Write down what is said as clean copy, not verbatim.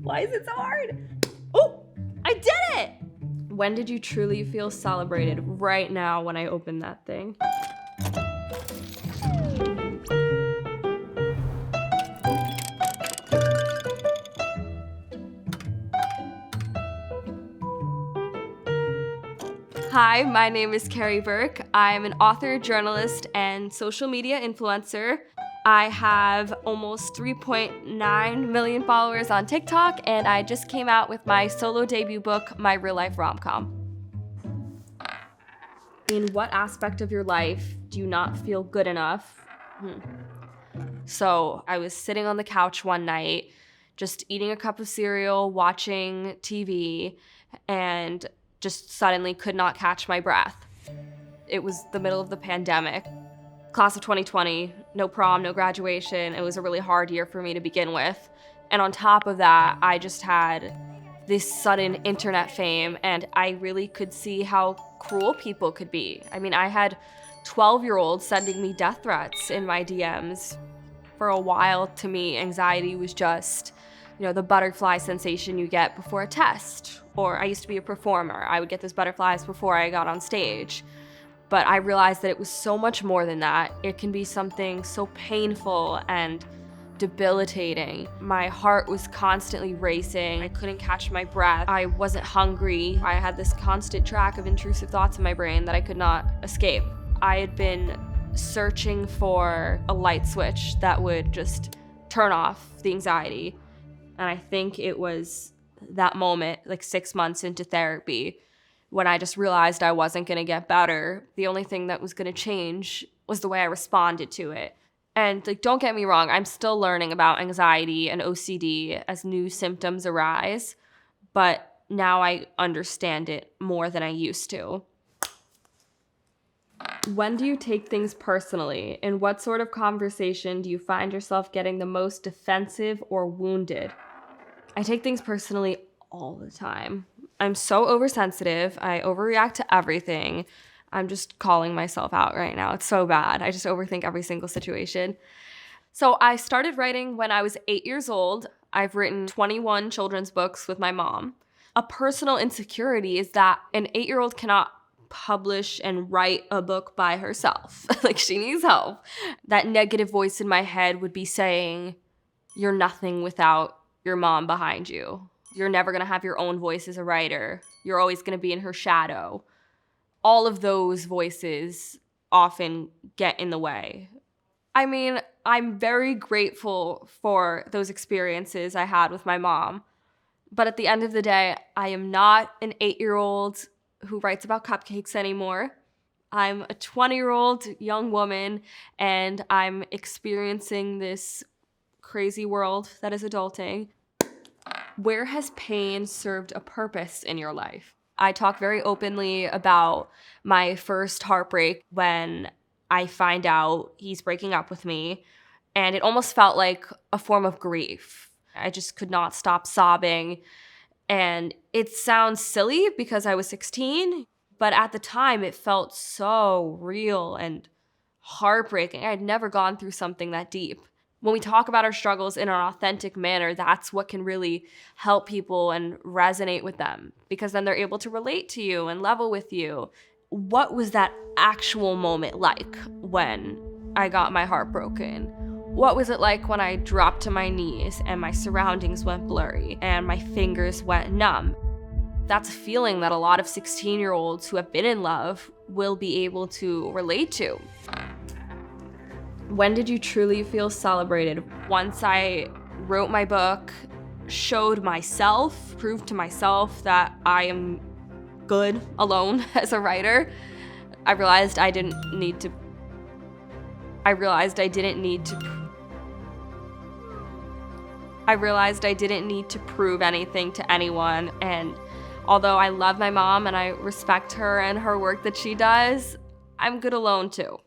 Why is it so hard? Oh, I did it! When did you truly feel celebrated? Right now when I opened that thing. Hi, my name is Carrie Berk. I'm an author, journalist, and social media influencer. I have almost 3.9 million followers on TikTok, and I just came out with my solo debut book, My Real Life Rom-Com. In what aspect of your life do you not feel good enough? So I was sitting on the couch one night, just eating a cup of cereal, watching TV, and just suddenly could not catch my breath. It was the middle of the pandemic. Class of 2020, no prom, no graduation. It was a really hard year for me to begin with. And on top of that, I just had this sudden internet fame, and I really could see how cruel people could be. I mean, I had 12-year-olds sending me death threats in my DMs. For a while, to me, anxiety was just, the butterfly sensation you get before a test. Or I used to be a performer. I would get those butterflies before I got on stage. But I realized that it was so much more than that. It can be something so painful and debilitating. My heart was constantly racing. I couldn't catch my breath. I wasn't hungry. I had this constant track of intrusive thoughts in my brain that I could not escape. I had been searching for a light switch that would just turn off the anxiety. And I think it was that moment, like 6 months into therapy, when I just realized I wasn't gonna get better. The only thing that was gonna change was the way I responded to it. And don't get me wrong, I'm still learning about anxiety and OCD as new symptoms arise, but now I understand it more than I used to. When do you take things personally? In what sort of conversation do you find yourself getting the most defensive or wounded? I take things personally all the time. I'm so oversensitive. I overreact to everything. I'm just calling myself out right now. It's so bad. I just overthink every single situation. So I started writing when I was 8 years old. I've written 21 children's books with my mom. A personal insecurity is that an 8-year-old cannot publish and write a book by herself. She needs help. That negative voice in my head would be saying, "You're nothing without your mom behind you. You're never gonna have your own voice as a writer. You're always gonna be in her shadow." All of those voices often get in the way. I mean, I'm very grateful for those experiences I had with my mom. But at the end of the day, I am not an 8-year-old who writes about cupcakes anymore. I'm a 20-year-old young woman, and I'm experiencing this crazy world that is adulting. Where has pain served a purpose in your life? I talk very openly about my first heartbreak when I find out he's breaking up with me, and it almost felt like a form of grief. I just could not stop sobbing, and it sounds silly because I was 16, but at the time it felt so real and heartbreaking. I had never gone through something that deep. When we talk about our struggles in an authentic manner, that's what can really help people and resonate with them, because then they're able to relate to you and level with you. What was that actual moment like when I got my heart broken? What was it like when I dropped to my knees and my surroundings went blurry and my fingers went numb? That's a feeling that a lot of 16-year-olds who have been in love will be able to relate to. When did you truly feel celebrated? Once I wrote my book, showed myself, proved to myself that I am good alone as a writer, I realized I didn't need to prove anything to anyone. And although I love my mom and I respect her and her work that she does, I'm good alone too.